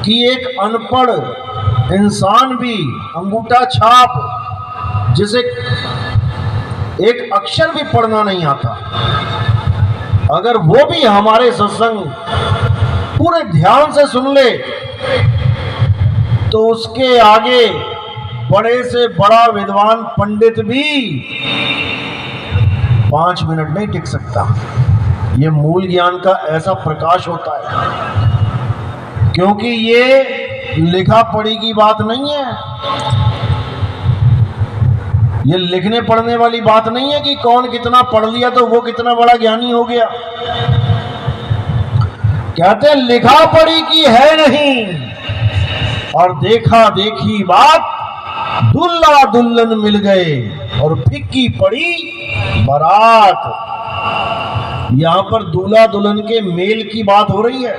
कि एक अनपढ़ इंसान भी, अंगूठा छाप, जिसे एक अक्षर भी पढ़ना नहीं आता, अगर वो भी हमारे सत्संग पूरे ध्यान से सुन ले तो उसके आगे बड़े से बड़ा विद्वान पंडित भी 5 मिनट नहीं टिक सकता। ये मूल ज्ञान का ऐसा प्रकाश होता है, क्योंकि ये लिखा पढ़ी की बात नहीं है, ये लिखने पढ़ने वाली बात नहीं है कि कौन कितना पढ़ लिया तो वो कितना बड़ा ज्ञानी हो गया। कहते हैं लिखा पढ़ी की है नहीं, और देखा देखी बात, दुल्ला दुल्हन मिल गए और फिक्की पड़ी बारात। यहां पर दूल्हा दुल्हन के मेल की बात हो रही है।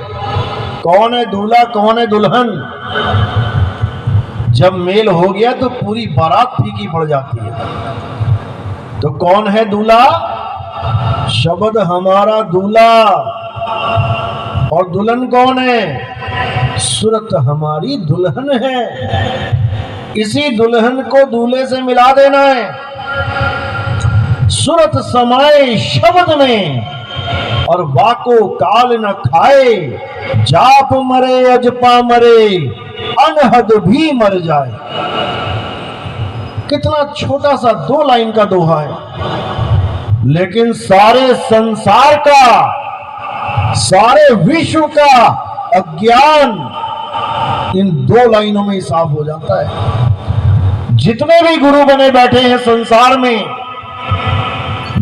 कौन है दूल्हा, कौन है दुल्हन? जब मेल हो गया तो पूरी बारात फीकी पड़ जाती है। तो कौन है दूल्हा? शब्द हमारा दूल्हा। और दुल्हन कौन है? सूरत हमारी दुल्हन है। इसी दुल्हन को दूल्हे से मिला देना है। सूरत समाए शब्द में और वाको काल न खाए, जाप मरे अजपा मरे, अनहद भी मर जाए। कितना छोटा सा 2 लाइन का दोहा है, लेकिन सारे संसार का, सारे विश्व का अज्ञान इन 2 लाइनों में ही साफ हो जाता है। जितने भी गुरु बने बैठे हैं संसार में,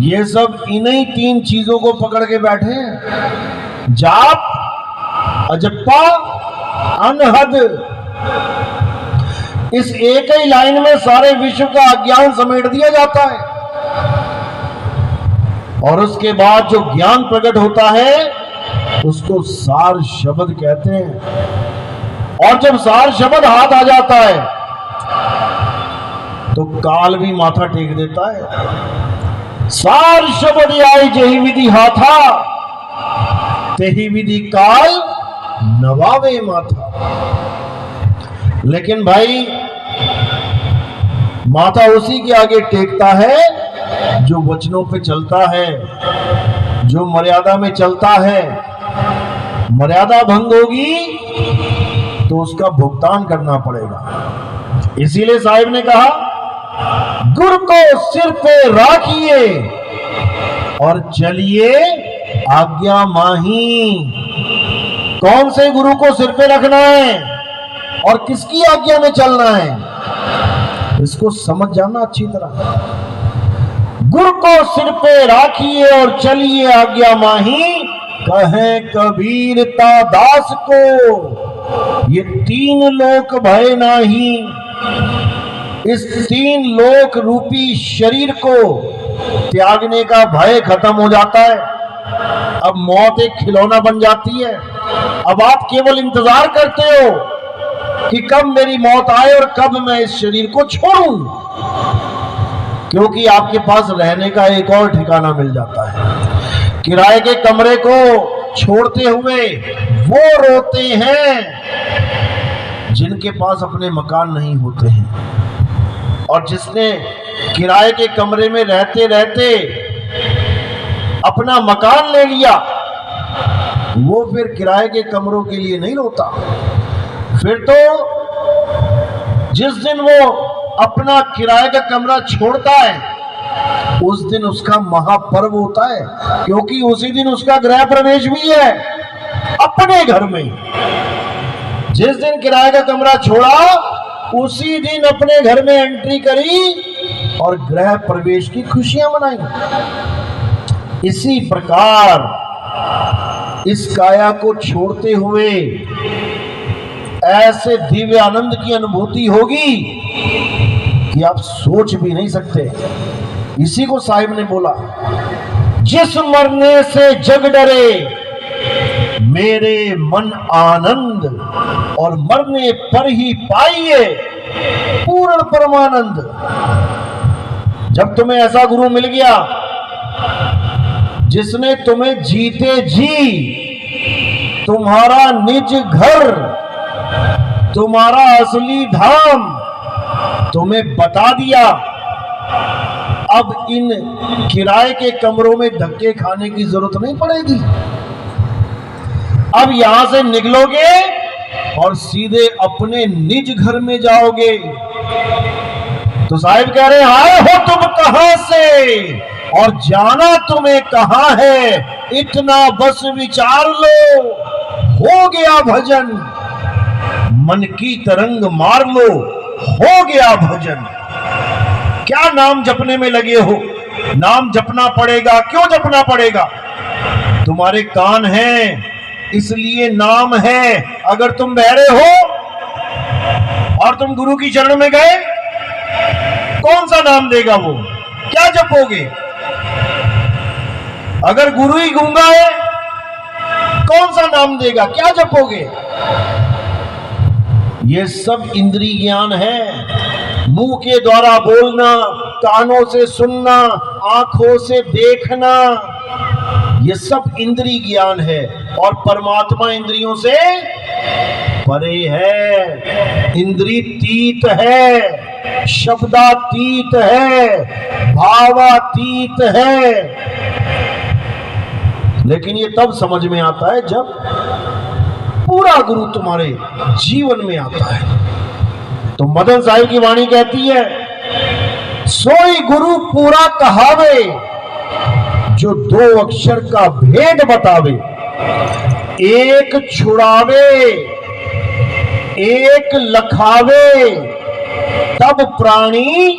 ये सब इन्हीं 3 चीजों को पकड़ के बैठे हैं। जाप, अजप्पा, अनहद। इस एक ही लाइन में सारे विश्व का अज्ञान समेट दिया जाता है। और उसके बाद जो ज्ञान प्रकट होता है उसको सार शब्द कहते हैं। और जब सार शब्द हाथ आ जाता है तो काल भी माथा टेक देता है। सार शब्द आई जही विधि हाथा, तेही विधि काल नवावे माथा। लेकिन भाई माथा उसी के आगे टेकता है जो वचनों पे चलता है, जो मर्यादा में चलता है। मर्यादा भंग होगी तो उसका भुगतान करना पड़ेगा। इसीलिए साहिब ने कहा, गुरु को सिर पे राखिए और चलिए आज्ञा माही। कौन से गुरु को सिर पे रखना है और किसकी आज्ञा में चलना है, इसको समझ जाना अच्छी तरह। गुरु को सिर पे राखिए और चलिए आज्ञा माही, कहे कबीरता दास को ये 3 लोक भय नाही। इस 3 लोक रूपी शरीर को त्यागने का भय खत्म हो जाता है। अब मौत एक खिलौना बन जाती है। अब आप केवल इंतजार करते हो कि कब मेरी मौत आए और कब मैं इस शरीर को छोड़ूं, क्योंकि आपके पास रहने का एक और ठिकाना मिल जाता है। किराए के कमरे को छोड़ते हुए वो रोते हैं जिनके पास अपने मकान नहीं होते हैं। और जिसने किराए के कमरे में रहते रहते अपना मकान ले लिया, वो फिर किराए के कमरों के लिए नहीं रोता। फिर तो जिस दिन वो अपना किराए का कमरा छोड़ता है उस दिन उसका महापर्व होता है, क्योंकि उसी दिन उसका गृह प्रवेश भी है अपने घर में। जिस दिन किराए का कमरा छोड़ा उसी दिन अपने घर में एंट्री करी और गृह प्रवेश की खुशियां मनाई। इसी प्रकार इस काया को छोड़ते हुए ऐसे दिव्य आनंद की अनुभूति होगी कि आप सोच भी नहीं सकते। इसी को साहिब ने बोला, जिस मरने से जग डरे मेरे मन आनंद, और मरने पर ही पाइए पूर्ण परमानंद। जब तुम्हें ऐसा गुरु मिल गया जिसने तुम्हें जीते जी तुम्हारा निज घर तुम्हारा असली धाम तुम्हें बता दिया। अब इन किराए के कमरों में धक्के खाने की जरूरत नहीं पड़ेगी। अब यहां से निकलोगे और सीधे अपने निज घर में जाओगे। तो साहिब कह रहे हैं, आए हो तुम कहां से और जाना तुम्हें कहां है, इतना बस विचार लो, हो गया भजन। मन की तरंग मार लो, हो गया भजन। क्या नाम जपने में लगे हो? नाम जपना पड़ेगा। क्यों जपना पड़ेगा? तुम्हारे कान हैं इसलिए नाम है। अगर तुम बहरे हो और तुम गुरु की चरण में गए, कौन सा नाम देगा वो? क्या जपोगे? अगर गुरु ही गूंगा है, कौन सा नाम देगा? क्या जपोगे? ये सब इंद्रिय ज्ञान है। मुंह के द्वारा बोलना, कानों से सुनना, आंखों से देखना, ये सब इंद्रिय ज्ञान है। और परमात्मा इंद्रियों से परे है, इंद्रियतीत है, शब्दातीत है, भावातीत है। लेकिन ये तब समझ में आता है जब पूरा गुरु तुम्हारे जीवन में आता है। तो मदन साहिब की वाणी कहती है, सोई गुरु पूरा कहावे, जो दो अक्षर का भेद बतावे। एक छुड़ावे, एक लखावे, तब प्राणी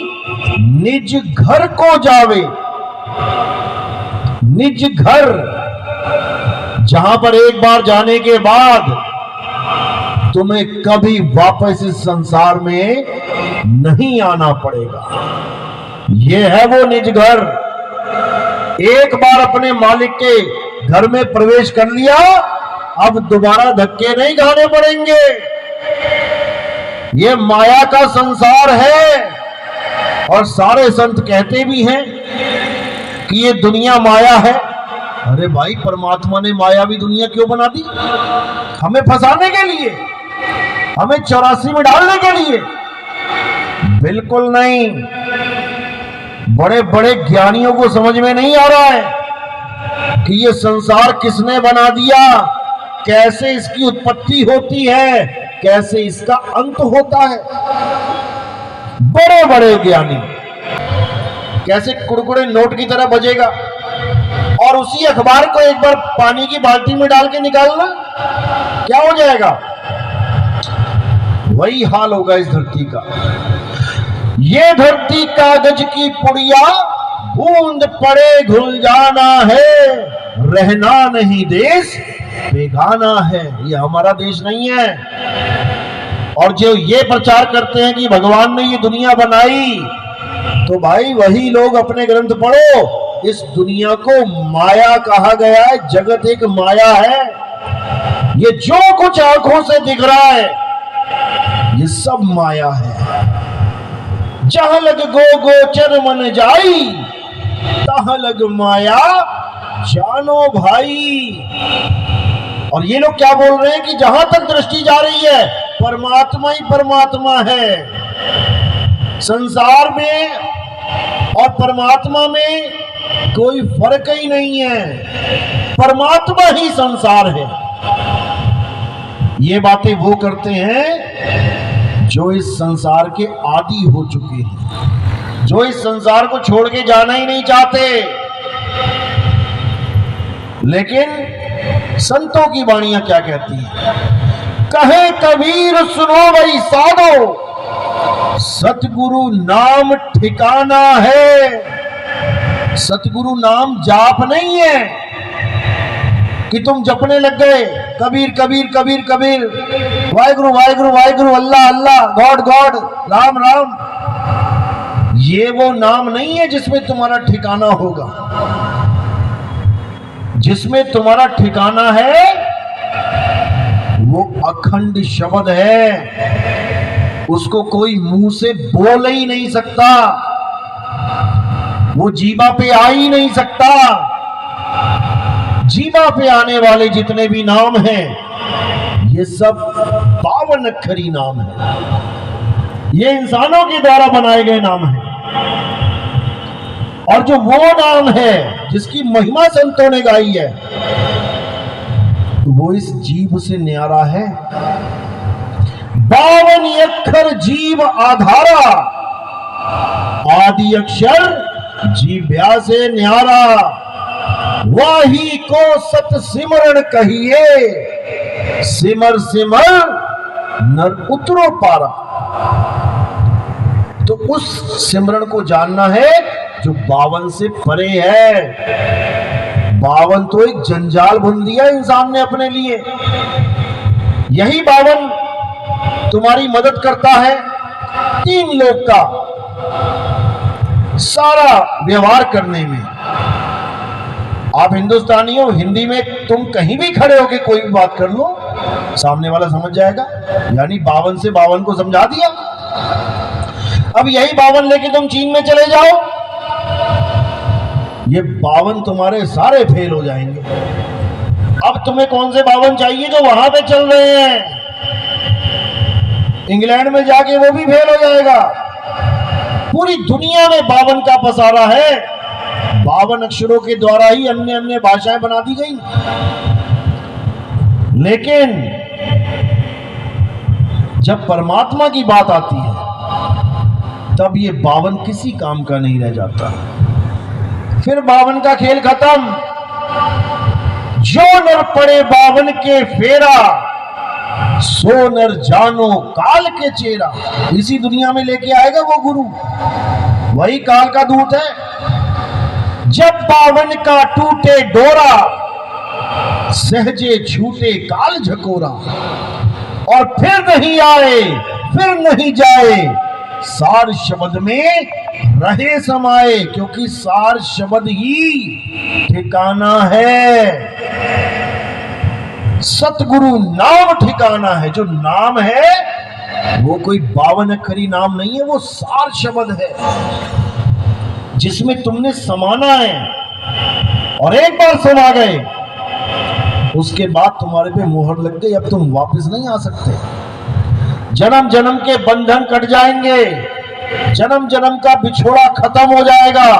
निज घर को जावे। निज घर, जहां पर एक बार जाने के बाद तुम्हें कभी वापस इस संसार में नहीं आना पड़ेगा। यह है वो निज घर। एक बार अपने मालिक के घर में प्रवेश कर लिया, अब दोबारा धक्के नहीं खाने पड़ेंगे। ये माया का संसार है और सारे संत कहते भी हैं कि ये दुनिया माया है। अरे भाई, परमात्मा ने मायावी दुनिया क्यों बना दी? हमें फंसाने के लिए, हमें 84 में डालने के लिए? बिल्कुल नहीं। बड़े बड़े ज्ञानियों को समझ में नहीं आ रहा है कि ये संसार किसने बना दिया, कैसे इसकी उत्पत्ति होती है, कैसे इसका अंत होता है। बड़े बड़े ज्ञानी कैसे कुड़कुड़े नोट की तरह बजेगा और उसी अखबार को एक बार पानी की बाल्टी में डाल के निकालना, क्या हो जाएगा? वही हाल होगा इस धरती का। ये धरती कागज की पुड़िया, बूंद पड़े घुल जाना है, रहना नहीं देश बेगाना है। ये हमारा देश नहीं है। और जो ये प्रचार करते हैं कि भगवान ने ये दुनिया बनाई, तो भाई वही लोग अपने ग्रंथ पढ़ो। इस दुनिया को माया कहा गया है। जगत एक माया है। ये जो कुछ आंखों से दिख रहा है, ये सब माया है। जहां लग गो गोचर मन जाई, तहां लग माया जानो भाई। और ये लोग क्या बोल रहे हैं कि जहां तक दृष्टि जा रही है, परमात्मा ही परमात्मा है। संसार में और परमात्मा में कोई फर्क ही नहीं है। परमात्मा ही संसार है। ये बातें वो करते हैं जो इस संसार के आदी हो चुके हैं, जो इस संसार को छोड़ के जाना ही नहीं चाहते। लेकिन संतों की वाणियां क्या कहती हैं? कहे कबीर सुनो भाई साधो, सतगुरु नाम ठिकाना है। सतगुरु नाम जाप नहीं है कि तुम जपने लग गए कबीर कबीर कबीर कबीर, वाहिगुरु वाहिगुरु वाहिगुरु, अल्लाह अल्लाह, गॉड गॉड, राम राम। ये वो नाम नहीं है जिसमें तुम्हारा ठिकाना होगा। जिसमें तुम्हारा ठिकाना है वो अखंड शब्द है। उसको कोई मुंह से बोल ही नहीं सकता, वो जीवा पे आ ही नहीं सकता। जीवा पे आने वाले जितने भी नाम हैं, ये सब पावर बावन अक्षरी नाम है। ये इंसानों के द्वारा बनाए गए नाम हैं, और जो वो नाम है जिसकी महिमा संतों ने गाई है, वो इस जीव से न्यारा है। 52 अक्षर जीव आधारा, आदि अक्षर जीव्या से न्यारा। वाही को सत सिमरण कहिए, सिमर सिमर नर उतरो पारा। तो उस सिमरन को जानना है जो 52 से परे है। 52 तो एक जंजाल बुन दिया इंसान ने अपने लिए। यही 52 तुम्हारी मदद करता है 3 लोग का सारा व्यवहार करने में। आप हिंदुस्तानी हो, हिंदी में तुम कहीं भी खड़े होके कोई भी बात कर लो, सामने वाला समझ जाएगा। यानी 52 से 52 को समझा दिया। अब यही 52 लेके तुम चीन में चले जाओ, ये 52 तुम्हारे सारे फेल हो जाएंगे। अब तुम्हें कौन से 52 चाहिए जो वहां पे चल रहे हैं? इंग्लैंड में जाके वो भी फेल हो जाएगा। पूरी दुनिया में 52 का पसारा है। 52 अक्षरों के द्वारा ही अन्य अन्य भाषाएं बना दी गई। लेकिन जब परमात्मा की बात आती है, तब ये 52 किसी काम का नहीं रह जाता। फिर 52 का खेल खत्म। जो नर पड़े 52 के फेरा, सो नर जानो काल के चेहरा। इसी दुनिया में लेके आएगा वो गुरु, वही काल का दूत है। जब 52 का टूटे डोरा, सहजे छूटे काल झकोरा। और फिर नहीं आए फिर नहीं जाए, सार शब्द में रहे समाये। क्योंकि सार शब्द ही ठिकाना है, सतगुरु नाम ठिकाना है। जो नाम है वो कोई 52 अक्षरी नाम नहीं है, वो सार शब्द है जिसमें तुमने समाना है। और एक बार समा गए, उसके बाद तुम्हारे पे मोहर लग गई। अब तुम वापस नहीं आ सकते। जन्म जन्म के बंधन कट जाएंगे, जन्म जन्म का बिछोड़ा खत्म हो जाएगा।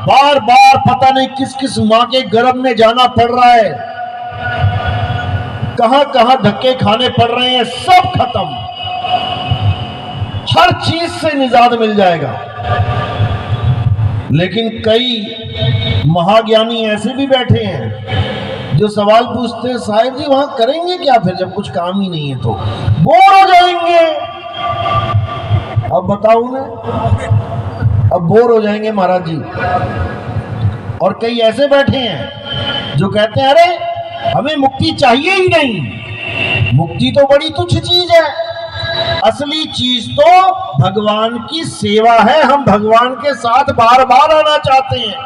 बार बार पता नहीं किस किस मां के गर्भ में जाना पड़ रहा है, कहां कहां धक्के खाने पड़ रहे हैं, सब खत्म। हर चीज से निजात मिल जाएगा। लेकिन कई महाज्ञानी ऐसे भी बैठे हैं जो सवाल पूछते हैं, साहिब जी वहां करेंगे क्या फिर जब कुछ काम ही नहीं है? तो बोर हो जाएंगे। अब बताओ ना, अब बोर हो जाएंगे महाराज जी। और कई ऐसे बैठे हैं जो कहते हैं अरे हमें मुक्ति चाहिए ही नहीं, मुक्ति तो बड़ी तुच्छ चीज है, असली चीज तो भगवान की सेवा है, हम भगवान के साथ बार बार आना चाहते हैं।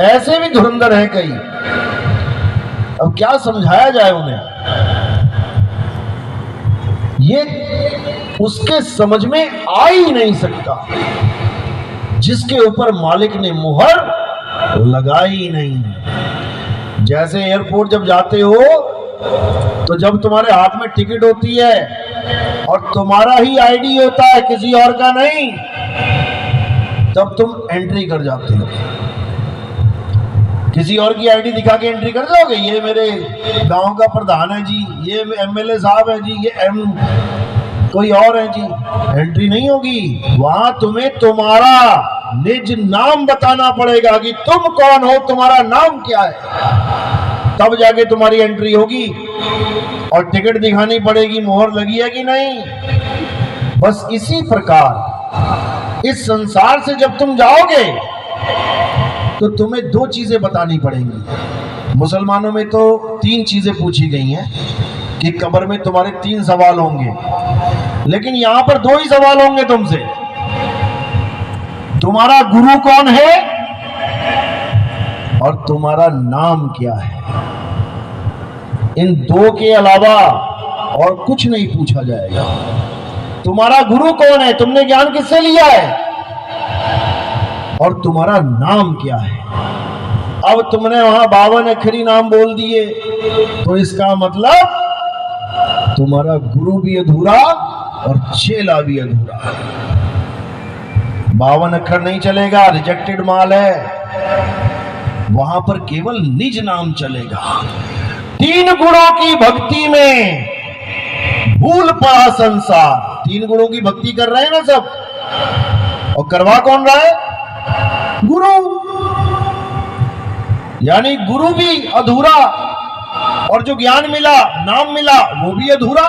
ऐसे भी धुरंधर है कई। अब क्या समझाया जाए उन्हें? ये उसके समझ में आ ही नहीं सकता जिसके ऊपर मालिक ने मुहर लगाई ही नहीं। जैसे एयरपोर्ट जब जाते हो तो जब तुम्हारे हाथ में टिकट होती है और तुम्हारा ही आईडी होता है, किसी और का नहीं, तब तुम एंट्री कर जाते हो। किसी और की आईडी दिखा के एंट्री कर जाओगे? ये मेरे गांव का प्रधान है जी, ये एमएलए साहब है जी, ये कोई और है जी, एंट्री नहीं होगी। वहां तुम्हें तुम्हारा निज नाम बताना पड़ेगा कि तुम कौन हो, तुम्हारा नाम क्या है, तब जाके तुम्हारी एंट्री होगी। और टिकट दिखानी पड़ेगी, मोहर लगी है कि नहीं। बस इसी प्रकार इस संसार से जब तुम जाओगे तो तुम्हें 2 चीजें बतानी पड़ेंगी। मुसलमानों में तो 3 चीजें पूछी गई हैं कि कब्र में तुम्हारे 3 सवाल होंगे, लेकिन यहां पर 2 ही सवाल होंगे तुमसे। तुम्हारा गुरु कौन है और तुम्हारा नाम क्या है। इन 2 के अलावा और कुछ नहीं पूछा जाएगा। तुम्हारा गुरु कौन है, तुमने ज्ञान किससे लिया है, और तुम्हारा नाम क्या है। अब तुमने वहां 52 अक्षरी नाम बोल दिए तो इसका मतलब तुम्हारा गुरु भी अधूरा और चेला भी अधूरा। 52 अक्षर नहीं चलेगा, रिजेक्टेड माल है। वहां पर केवल निज नाम चलेगा। 3 गुणों की भक्ति में भूल पड़ा संसार। 3 गुणों की भक्ति कर रहे हैं ना सब, और करवा कौन रहा है? गुरु। यानी गुरु भी अधूरा, और जो ज्ञान मिला, नाम मिला, वो भी अधूरा।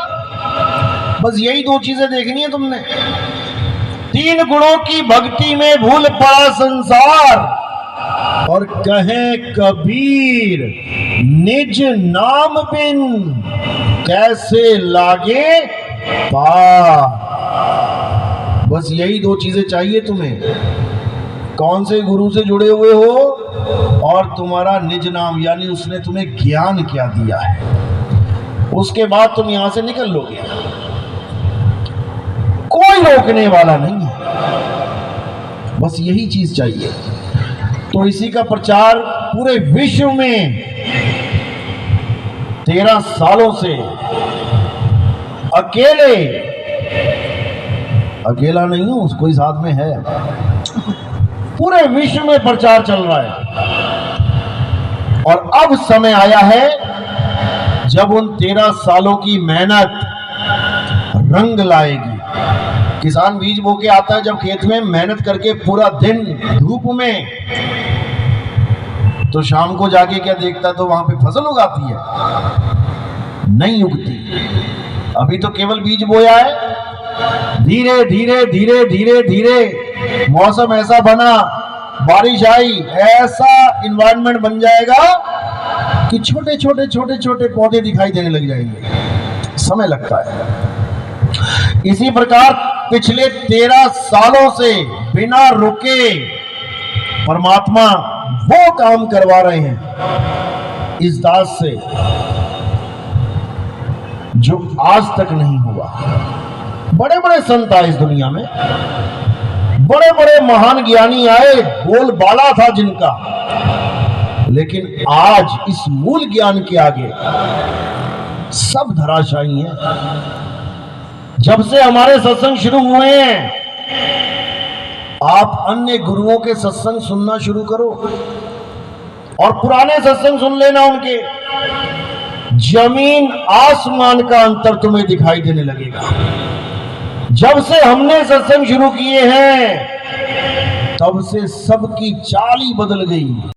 बस यही 2 चीजें देखनी है तुमने। 3 गुणों की भक्ति में भूल पड़ा संसार, और कहे कबीर निज नाम बिन कैसे लागे पार। बस यही 2 चीजें चाहिए तुम्हें। कौन से गुरु से जुड़े हुए हो, और तुम्हारा निज नाम, यानी उसने तुम्हें ज्ञान क्या दिया है। उसके बाद तुम यहां से निकल लोगे, कोई रोकने वाला नहीं है। बस यही चीज चाहिए। तो इसी का प्रचार पूरे विश्व में 13 सालों से अकेला नहीं हूं, कोई साथ में है। पूरे विश्व में प्रचार चल रहा है। और अब समय आया है जब उन 13 सालों की मेहनत रंग लाएगी। किसान बीज बो के आता है जब खेत में, मेहनत करके पूरा दिन धूप में, तो शाम को जाके क्या देखता है, तो वहां पे फसल उगाती है? नहीं उगती। अभी तो केवल बीज बोया है। धीरे धीरे धीरे धीरे धीरे मौसम ऐसा बना, बारिश आई, ऐसा इन्वायरमेंट बन जाएगा कि छोटे छोटे छोटे छोटे पौधे दिखाई देने लग जाएंगे। समय लगता है। इसी प्रकार पिछले 13 सालों से बिना रुके परमात्मा वो काम करवा रहे हैं इस दास से जो आज तक नहीं हुआ। बड़े बड़े संत आए इस दुनिया में, बड़े बड़े महान ज्ञानी आए, बोलबाला था जिनका, लेकिन आज इस मूल ज्ञान के आगे सब धराशायी हैं। जब से हमारे सत्संग शुरू हुए हैं, आप अन्य गुरुओं के सत्संग सुनना शुरू करो और पुराने सत्संग सुन लेना उनके। जमीन आसमान का अंतर तुम्हें दिखाई देने लगेगा। जब से हमने सत्संग शुरू किए हैं, तब से सबकी चाल ही बदल गई।